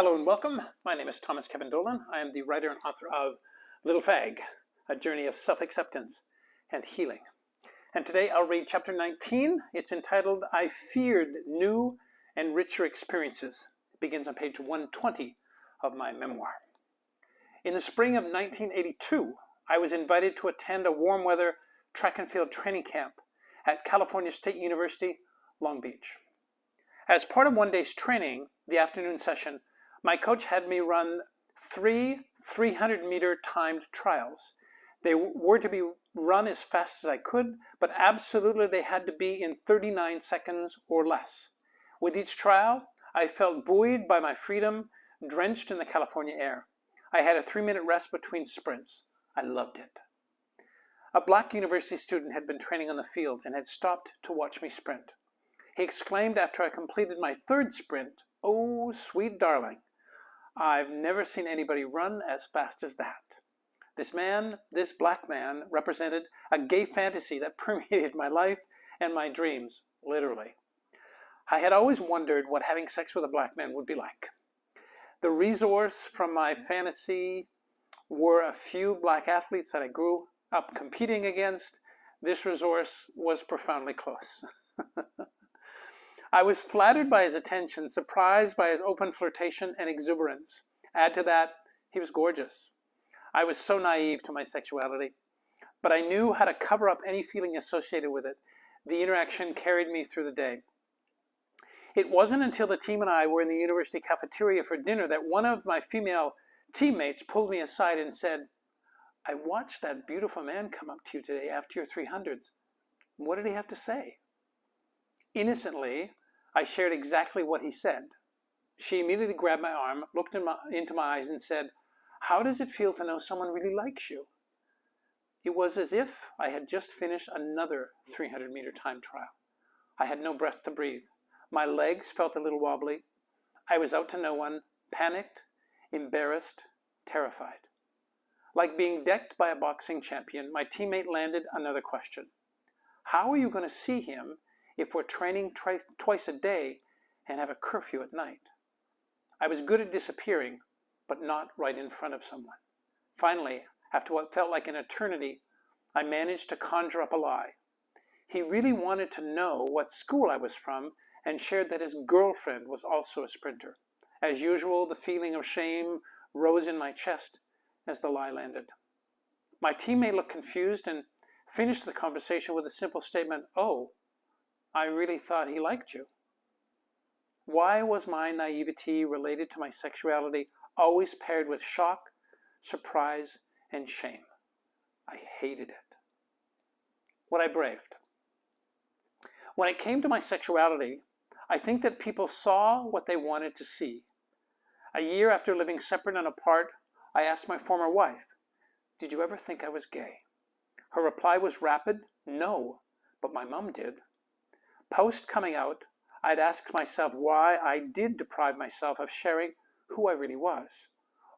Hello and welcome. My name is Thomas Kevin Dolan. I am the writer and author of Little Fag, A Journey of Self-Acceptance and Healing. And today I'll read chapter 19. It's entitled, I Feared New and Richer Experiences. It begins on page 120 of my memoir. In the spring of 1982, I was invited to attend a warm weather track and field training camp at California State University, Long Beach. As part of one day's training, the afternoon session, my coach had me run 3 300-meter timed trials. They were to be run as fast as I could, but absolutely they had to be in 39 seconds or less. With each trial, I felt buoyed by my freedom, drenched in the California air. I had a 3-minute rest between sprints. I loved it. A black university student had been training on the field and had stopped to watch me sprint. He exclaimed after I completed my 3rd sprint, "Oh, sweet darling, I've never seen anybody run as fast as that." This black man, represented a gay fantasy that permeated my life and my dreams, literally. I had always wondered what having sex with a black man would be like. The resource from my fantasy were a few black athletes that I grew up competing against. This resource was profoundly close. I was flattered by his attention, surprised by his open flirtation and exuberance. Add to that, he was gorgeous. I was so naive to my sexuality, but I knew how to cover up any feeling associated with it. The interaction carried me through the day. It wasn't until the team and I were in the university cafeteria for dinner that one of my female teammates pulled me aside and said, "I watched that beautiful man come up to you today after your 300s. What did he have to say?" Innocently, I shared exactly what he said. She immediately grabbed my arm, looked into my eyes and said, "How does it feel to know someone really likes you?" It was as if I had just finished another 300-meter time trial. I had no breath to breathe. My legs felt a little wobbly. I was out to no one, panicked, embarrassed, terrified. Like being decked by a boxing champion, my teammate landed another question. How are you going to see him if we're training twice a day and have a curfew at night? I was good at disappearing, but not right in front of someone. Finally, after what felt like an eternity, I managed to conjure up a lie. He really wanted to know what school I was from and shared that his girlfriend was also a sprinter. As usual, the feeling of shame rose in my chest as the lie landed. My teammate looked confused and finished the conversation with a simple statement, "Oh, I really thought he liked you." Why was my naivety related to my sexuality always paired with shock, surprise, and shame? I hated it. What I braved. When it came to my sexuality, I think that people saw what they wanted to see. A year after living separate and apart, I asked my former wife, "Did you ever think I was gay?" Her reply was rapid, "No, but my mom did." Post coming out, I'd asked myself why I did deprive myself of sharing who I really was.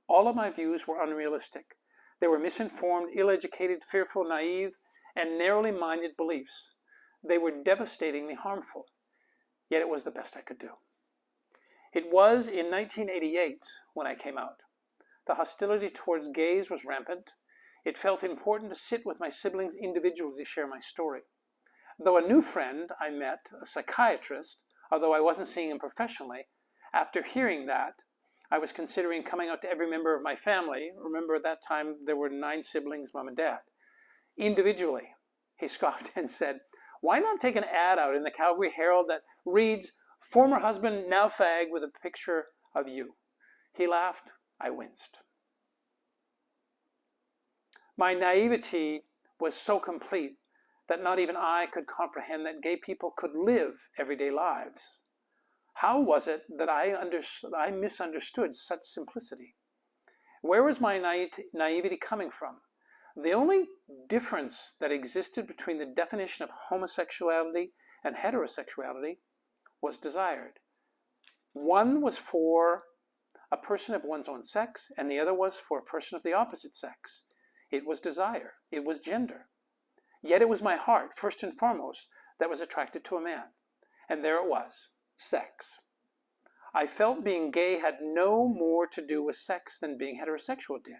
All of my views were unrealistic. They were misinformed, ill-educated, fearful, naive, and narrowly minded beliefs. They were devastatingly harmful, yet it was the best I could do. It was in 1988 when I came out. The hostility towards gays was rampant. It felt important to sit with my siblings individually to share my story. Though a new friend I met, a psychiatrist, although I wasn't seeing him professionally, after hearing that, I was considering coming out to every member of my family. Remember, at that time, there were 9 siblings, mom and dad. Individually, he scoffed and said, "Why not take an ad out in the Calgary Herald that reads, 'Former husband, now fag,' with a picture of you?" He laughed. I winced. My naivety was so complete that not even I could comprehend that gay people could live everyday lives. How was it that I misunderstood such simplicity? Where was my naivety coming from? The only difference that existed between the definition of homosexuality and heterosexuality was desired. One was for a person of one's own sex, and the other was for a person of the opposite sex. It was desire. It was gender. Yet it was my heart, first and foremost, that was attracted to a man. And there it was, sex. I felt being gay had no more to do with sex than being heterosexual did.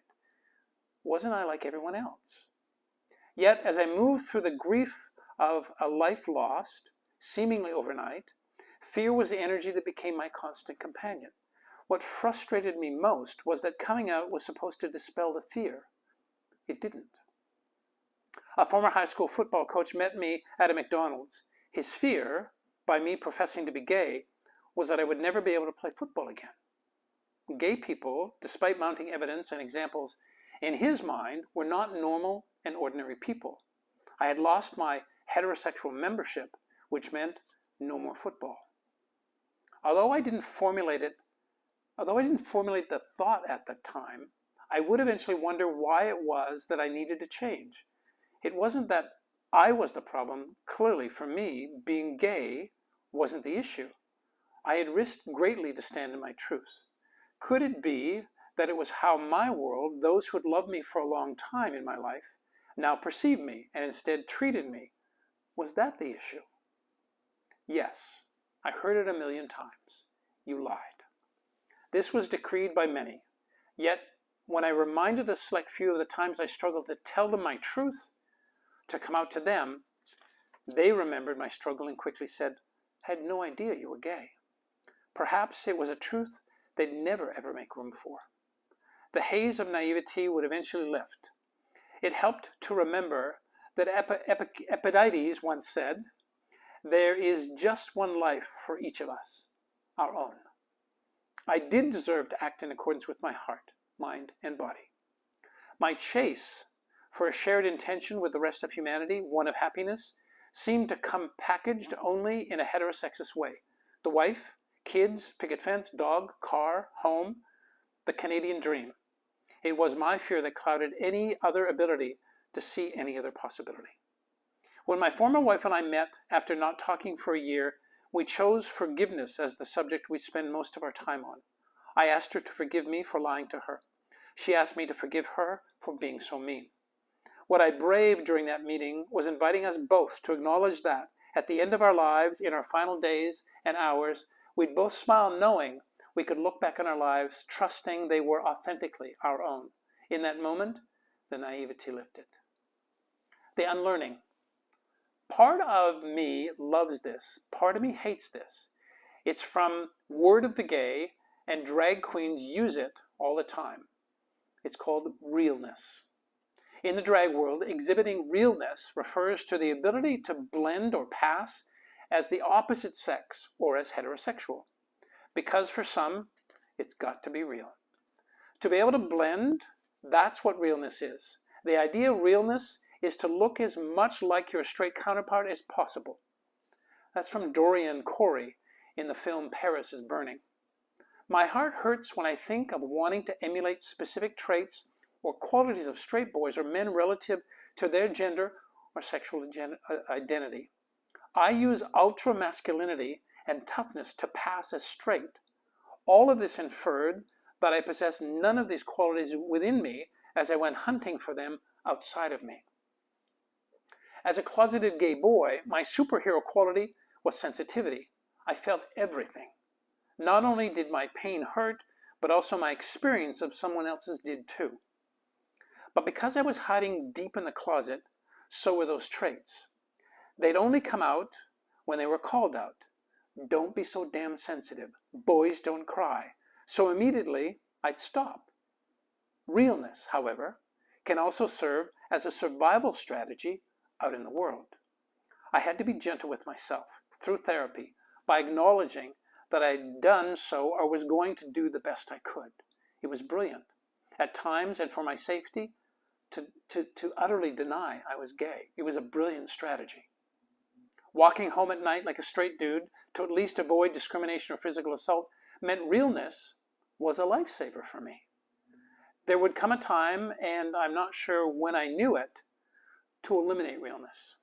Wasn't I like everyone else? Yet, as I moved through the grief of a life lost, seemingly overnight, fear was the energy that became my constant companion. What frustrated me most was that coming out was supposed to dispel the fear. It didn't. A former high school football coach met me at a McDonald's. His fear, by me professing to be gay, was that I would never be able to play football again. Gay people, despite mounting evidence and examples, in his mind, were not normal and ordinary people. I had lost my heterosexual membership, which meant no more football. Although I didn't formulate the thought at the time, I would eventually wonder why it was that I needed to change. It wasn't that I was the problem. Clearly, for me, being gay wasn't the issue. I had risked greatly to stand in my truth. Could it be that it was how my world, those who had loved me for a long time in my life, now perceived me and instead treated me? Was that the issue? Yes, I heard it a million times. You lied. This was decreed by many. Yet, when I reminded a select few of the times I struggled to tell them my truth, to come out to them, they remembered my struggle and quickly said, I had no idea you were gay. Perhaps it was a truth they'd never ever make room for. The haze of naivety would eventually lift. It helped to remember that Epictetus once said, there is just one life for each of us, our own. I did deserve to act in accordance with my heart, mind, and body. My chase for a shared intention with the rest of humanity, one of happiness, seemed to come packaged only in a heterosexist way. The wife, kids, picket fence, dog, car, home, the Canadian dream. It was my fear that clouded any other ability to see any other possibility. When my former wife and I met after not talking for a year, we chose forgiveness as the subject we spend most of our time on. I asked her to forgive me for lying to her. She asked me to forgive her for being so mean. What I braved during that meeting was inviting us both to acknowledge that at the end of our lives, in our final days and hours, we'd both smile knowing we could look back on our lives, trusting they were authentically our own. In that moment, the naivety lifted. The unlearning. Part of me loves this. Part of me hates this. It's from Word of the Gay, and drag queens use it all the time. It's called realness. In the drag world, exhibiting realness refers to the ability to blend or pass as the opposite sex or as heterosexual. Because for some, it's got to be real. To be able to blend, that's what realness is. The idea of realness is to look as much like your straight counterpart as possible. That's from Dorian Corey in the film Paris is Burning. My heart hurts when I think of wanting to emulate specific traits or qualities of straight boys or men relative to their gender or sexual identity. I use ultra-masculinity and toughness to pass as straight. All of this inferred that I possess none of these qualities within me as I went hunting for them outside of me. As a closeted gay boy, my superhero quality was sensitivity. I felt everything. Not only did my pain hurt, but also my experience of someone else's did too. But because I was hiding deep in the closet, so were those traits. They'd only come out when they were called out. Don't be so damn sensitive. Boys don't cry. So immediately, I'd stop. Realness, however, can also serve as a survival strategy out in the world. I had to be gentle with myself through therapy by acknowledging that I'd done so or was going to do the best I could. It was brilliant. At times, and for my safety, to utterly deny I was gay. It was a brilliant strategy. Walking home at night like a straight dude to at least avoid discrimination or physical assault meant realness was a lifesaver for me. There would come a time, and I'm not sure when I knew it, to eliminate realness.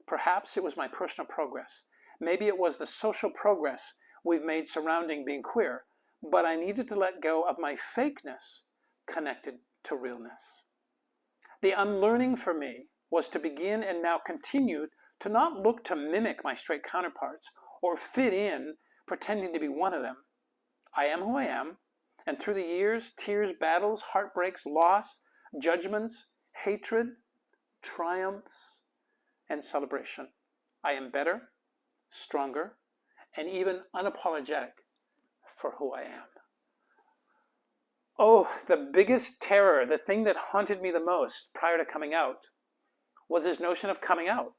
Perhaps it was my personal progress. Maybe it was the social progress we've made surrounding being queer, but I needed to let go of my fakeness connected to realness. The unlearning for me was to begin and now continue to not look to mimic my straight counterparts or fit in pretending to be one of them. I am who I am, and through the years, tears, battles, heartbreaks, loss, judgments, hatred, triumphs, and celebration, I am better, stronger, and even unapologetic for who I am. Oh, the biggest terror, the thing that haunted me the most prior to coming out, was this notion of coming out.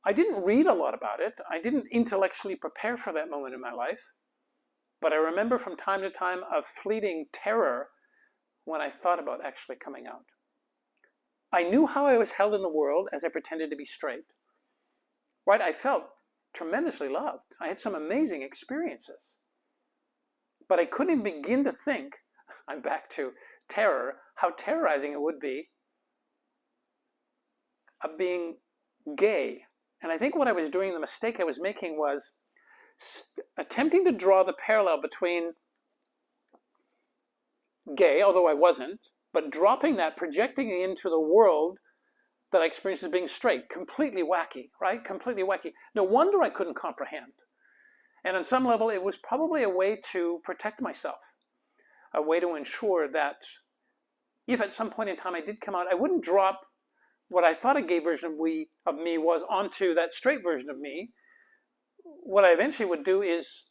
I didn't read a lot about it. I didn't intellectually prepare for that moment in my life. But I remember from time to time a fleeting terror when I thought about actually coming out. I knew how I was held in the world as I pretended to be straight. Right? I felt tremendously loved. I had some amazing experiences. But I couldn't begin to think, I'm back to terror, how terrorizing it would be of being gay. And I think what I was doing, the mistake I was making, was attempting to draw the parallel between gay, although I wasn't, but dropping that, projecting it into the world that I experienced as being straight. Completely wacky, right? Completely wacky. No wonder I couldn't comprehend. And on some level, it was probably a way to protect myself, a way to ensure that if at some point in time I did come out, I wouldn't drop what I thought a gay version of me was onto that straight version of me. What I eventually would do is,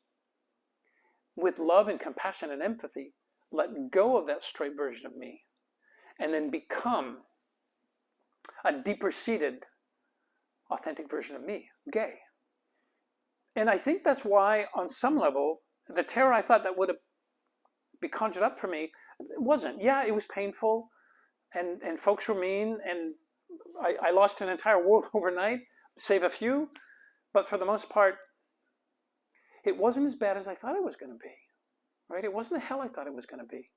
with love and compassion and empathy, let go of that straight version of me and then become a deeper-seated, authentic version of me, gay. And I think that's why, on some level, the terror I thought that would be conjured up for me, it wasn't. Yeah, it was painful, and folks were mean, and I lost an entire world overnight, save a few, but for the most part, it wasn't as bad as I thought it was going to be, right? It wasn't the hell I thought it was going to be.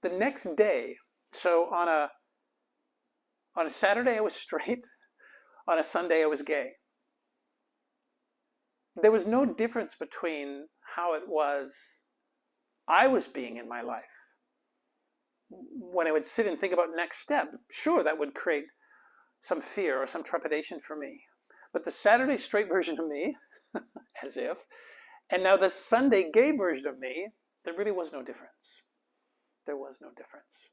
The next day, so on a Saturday I was straight, on a Sunday I was gay. There was no difference between how it was I was being in my life. When I would sit and think about next step, sure, that would create some fear or some trepidation for me. But the Saturday straight version of me, as if, and now the Sunday gay version of me, there really was no difference. There was no difference.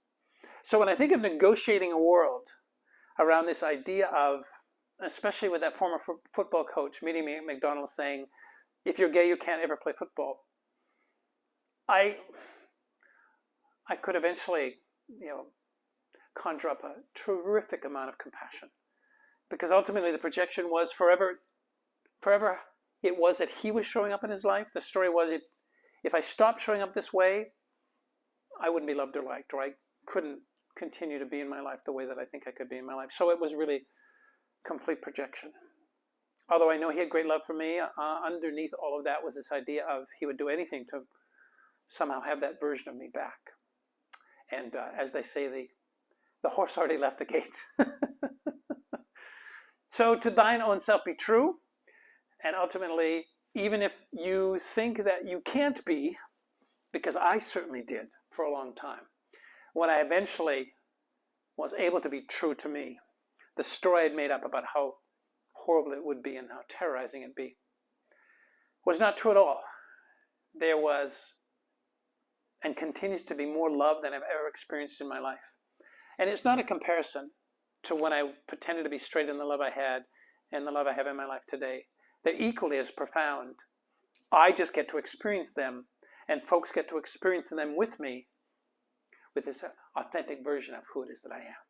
So when I think of negotiating a world around this idea of, especially with that former football coach meeting me at McDonald's saying, if you're gay, you can't ever play football, I could eventually, conjure up a terrific amount of compassion, because ultimately the projection was forever it was that he was showing up in his life. The story was if I stopped showing up this way, I wouldn't be loved or liked, or I couldn't continue to be in my life the way that I think I could be in my life. So it was really complete projection. Although I know he had great love for me, underneath all of that was this idea of he would do anything to somehow have that version of me back. And as they say, the horse already left the gate. So to thine own self be true. And ultimately, even if you think that you can't be, because I certainly did for a long time, when I eventually was able to be true to me, the story I'd made up about how horrible it would be and how terrorizing it'd be was not true at all. There was and continues to be more love than I've ever experienced in my life. And it's not a comparison to when I pretended to be straight in the love I had and the love I have in my life today. They're equally as profound. I just get to experience them, and folks get to experience them with me, with this authentic version of who it is that I am.